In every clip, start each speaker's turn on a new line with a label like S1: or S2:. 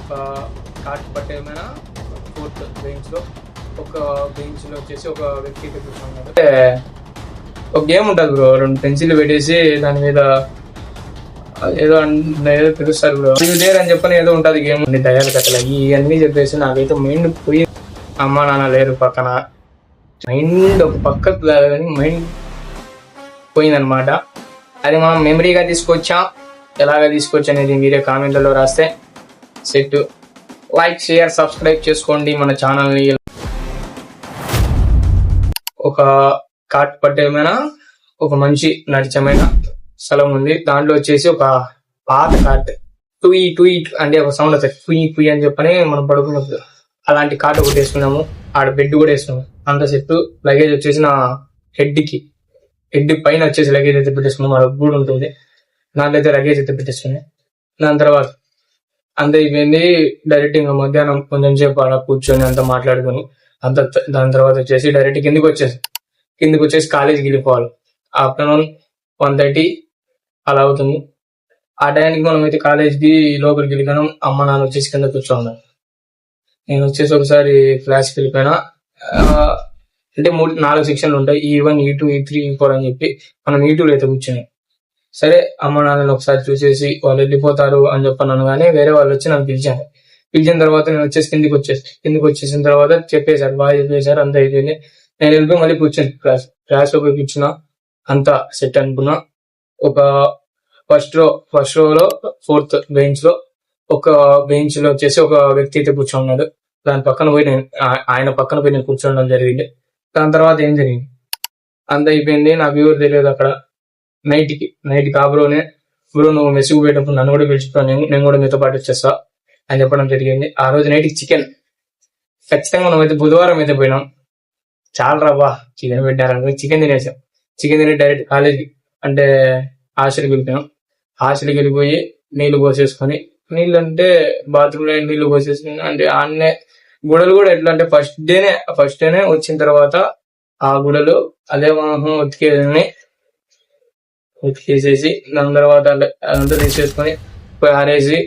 S1: ఒక cart పట్టేమైనా fourth bench లో ఒక బెంచ్ లో వచ్చేసి ఒక వ్యక్తి కూర్చున్నాడు. ఒక గేమ్ ఉంటుంది బ్రో, 2 పెన్సిల్ పెట్టేసి దాని మీద ఏదో ఏదో పిలుస్తారు బ్రో, లేరు అని చెప్పని ఏదో ఉంటుంది గేమ్. అన్ని దయాలు కథలు ఇవన్నీ చెప్పేసి నాకైతే మైండ్ పోయి, అమ్మ నాన్న లేరు పక్కన, మైండ్ ఒక పక్కకు కానీ మైండ్ పోయిందనమాట. అది మనం మెమరీగా తీసుకొచ్చాం, ఎలాగ తీసుకొచ్చా అనేది మీరే కామెంట్లలో రాస్తే సెట్. లైక్, షేర్, సబ్స్క్రైబ్ చేసుకోండి మన ఛానల్ని. ఒక కార్ట్ పట్టేమైనా ఒక మంచి నడిచమైన స్థలం ఉంది. దాంట్లో వచ్చేసి ఒక పాత కార్ట్ టూయి టూయి అంటే ఒక సౌండ్ వస్తుంది, టూయి టూయి అని చెప్పని మనం పడుకున్నప్పుడు అలాంటి కార్ట్ ఒకటి వేసుకున్నాము. ఆడ బెడ్ కూడా వేసుకున్నాము. అంత సెట్. లగేజ్ వచ్చేసి నా హెడ్ పైన వచ్చేసి లగేజ్ అయితే పెట్టేసుకున్నాం. మా రగ్గు కూడా ఉంటుంది, దాంట్లో అయితే లగేజ్ అయితే పెట్టేసుకున్నాయి. దాని తర్వాత అంత అయిపోయింది. డైరెక్ట్ ఇంకా మధ్యాహ్నం కొంచెం సేపు ఆడ కూర్చొని అంతా మాట్లాడుకొని దాని తర్వాత వచ్చేసి డైరెక్ట్ కిందికి వచ్చేసి కాలేజీకి వెళ్ళిపోవాలి. ఆఫ్టర్నూన్ 1:30 అలా అవుతుంది. ఆ టైంకి మనం అయితే కాలేజ్కి లోపలికి వెళ్ళిపోయినాం. అమ్మ నాన్న వచ్చేసి కింద కూర్చోన్నాను. నేను వచ్చేసి ఒకసారి క్లాస్కి వెళ్ళిపోయినా. అంటే 4 సెక్షన్లు ఉంటాయి, E1, E2, E3, E4 అని చెప్పి. మనం E2లో అయితే కూర్చున్నాం. సరే అమ్మ నాన్నని ఒకసారి చూసేసి వాళ్ళు వెళ్ళిపోతారు అని చెప్పన్నాను. కానీ వేరే వాళ్ళు వచ్చి నన్ను పిలిచిన తర్వాత నేను వచ్చేసి కిందికి వచ్చేసిన తర్వాత చెప్పేశారు, బాగా చెప్పేశారు, అంత అయిపోయింది. నేను వెళ్ళిపోయి మళ్ళీ కూర్చొని క్లాస్ లో పోయి కూర్చున్నా. అంతా సెట్ అనుకున్నా. ఒక ఫస్ట్ రోలో 4th బెంచ్ లో ఒక బెంచ్ లో వచ్చేసి ఒక వ్యక్తి అయితే కూర్చోన్నాడు. దాని పక్కన పోయి ఆయన పక్కన పోయి నేను కూర్చోవడం జరిగింది. దాని తర్వాత ఏం జరిగింది అంత అయిపోయింది. నాకు ఎవరు తెలియదు అక్కడ. నైట్కి ఆ బ్రో నువ్వు మెస్సుకు పోయేటప్పుడు నన్ను కూడా పిలుచుకున్నాను, నేను కూడా మీతో పాటు వచ్చేస్తా అని చెప్పడం జరిగింది. ఆ రోజు నైట్కి చికెన్ ఖచ్చితంగా మనం అయితే బుధవారం అయితే పోయినాం. చాలా రవ్వా చికెన్ పెట్టారనుకో, చికెన్ తినేసాం. చికెన్ తిని డైరెక్ట్ కాలేజీకి అంటే హాస్టల్కి వెళ్ళిపోయాం. హాస్టల్కి వెళ్ళిపోయి నీళ్లు పోసేసుకొని, నీళ్ళు అంటే బాత్రూంలో నీళ్లు పోసేసుకుని, అంటే ఆడనే గుడలు కూడా ఎట్లా అంటే ఫస్ట్ డేనే వచ్చిన తర్వాత ఆ గుడలు అదే ఉతికేసేసి దాని తర్వాత అదంతా తీసేసుకొని పోయి ఆరేసి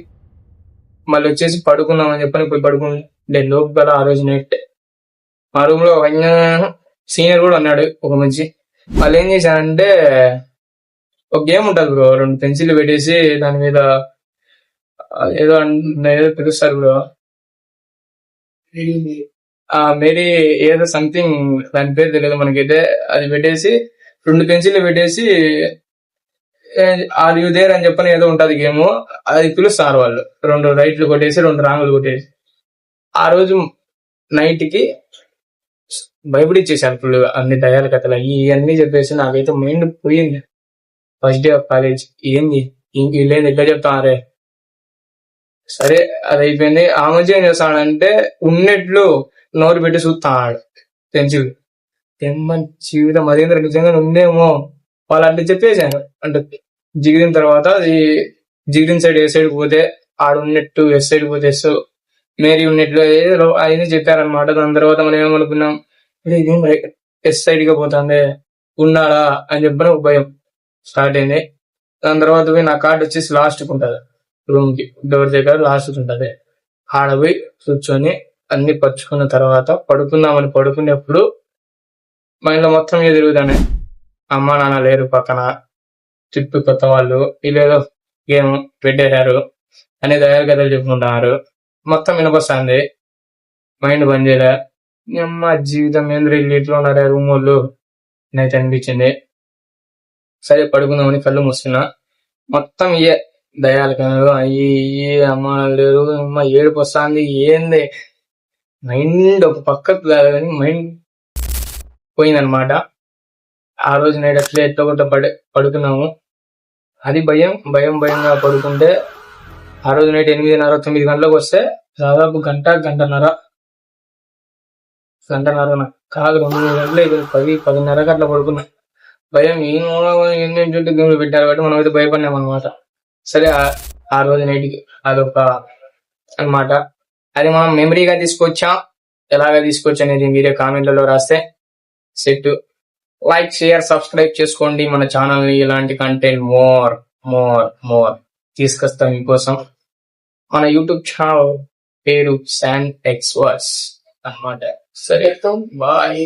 S1: మళ్ళీ వచ్చేసి పడుకున్నామని చెప్పని పోయి పడుకుంటే లోపు కదా ఆ రోజు నైట్ మా రూమ్ లో సీనియర్ కూడా ఉన్నాడు ఒక మంచి. వాళ్ళు ఏం చేశానంటే ఒక గేమ్ ఉంటుంది బ్రో, 2 పెన్సిల్ పెట్టేసి దాని మీద ఏదో పిలుస్తారు బ్రో, మేరీ ఏదో సంథింగ్, దాని పేరు తెలియదు మనకైతే. అది పెట్టేసి 2 పెన్సిల్ పెట్టేసి ఆర్ యూ దేర్ అని చెప్పని ఏదో ఉంటది గేమ్. అది పిలుస్తారు వాళ్ళు. 2 రైట్లు కొట్టేసి 2 రాంగులు కొట్టేసి. ఆ రోజు నైట్ కి భయపడిచ్చేసారు ఫుల్. అన్ని దయాల కథలు ఇవన్నీ చెప్పేసి నాకైతే మైండ్ పోయింది. ఫస్ట్ డే ఆఫ్ కాలేజ్ ఏంది వీళ్ళేంది ఎట్లా చెప్తారే. సరే అది అయిపోయింది. ఆ మధ్య ఏం చేస్తాడంటే ఉన్నట్లు నోరు పెట్టి చూస్తాడు పెన్సిల్. తెమ్మని జీవితం అదేంద్ర నిజంగా ఉందేమో వాళ్ళు అంటే చెప్పేసాను. అంటే జిగిరిన తర్వాత అది జిగిరిన సైడ్ ఏ సైడ్ పోతే ఆడు ఉన్నట్టు, ఎస్ సైడ్ పోతే ఎస్, మేరీ ఉన్నట్లు అవన్నీ చెప్పారనమాట. దాని తర్వాత మనం ఏమనుకున్నాం, ఇదేం ఎస్ సైడ్ గా పోతుంది ఉన్నాడా అని చెప్పిన ఒక భయం స్టార్ట్ అయింది. దాని తర్వాత పోయి నా కార్డు వచ్చేసి లాస్ట్ ఉంటుంది, రూమ్ కి డోర్ దగ్గర లాస్ట్ ఉంటుంది. ఆడ పోయి కూర్చొని అన్ని పరుచుకున్న తర్వాత పడుకుందామని పడుకునేప్పుడు మైండ్ లో మొత్తం మీద తిరుగుతానే, అమ్మ నాన్న లేరు పక్కన, చుట్టూ కొత్త వాళ్ళు, వీళ్ళేదో గేమ్ పెట్టేశారు అనే దయాల కథలు చెప్పుకుంటున్నారు. మొత్తం వినపొస్తుంది, మైండ్ బంద్ చేయలే. అమ్మ జీవితం ఏంద్ర వీళ్ళు ఇట్లా ఉన్నారే రూమ్ వాళ్ళు నైతే అనిపించింది. సరే పడుకుందామని కళ్ళు మూస్తున్నా. మొత్తం ఇయే దయాల కథలు అయ్యి, అమ్మ లేరు, అమ్మ ఏడుపు వస్తుంది. ఏంది మైండ్ ఒక పక్కకు కానీ మైండ్ పోయిందనమాట. ఆ రోజు నైట్ అట్లే ఎట్లా కొట్ట పడుకున్నాము. అది భయంగా పడుకుంటే ఆ రోజు నైట్ 8:30, 9 గంటలకు వస్తే దాదాపు గంటన్నర కాదు 2-3 గంటలు అయిపోయింది. 10-10:30 అట్లా పడుకున్నా. భయం ఎన్ని చుట్టూ గేమ్లు పెట్టారు కాబట్టి మనం అయితే భయపడినాం అనమాట. సరే ఆ రోజు నైట్కి అదొక అనమాట. అది మనం మెమరీగా తీసుకొచ్చాం, ఎలాగ తీసుకొచ్చా అనేది మీరే కామెంట్లలో రాస్తే సెట్. లైక్, షేర్, సబ్స్క్రైబ్ చేసుకోండి మన ఛానల్ని. ఇలాంటి కంటెంట్ మోర్ తీసుకొస్తాం మీకోసం. మన యూట్యూబ్ ఛానల్ పేరు శాన్ ఎక్స్వర్స్ అన్నమాట. సరే బాయ్.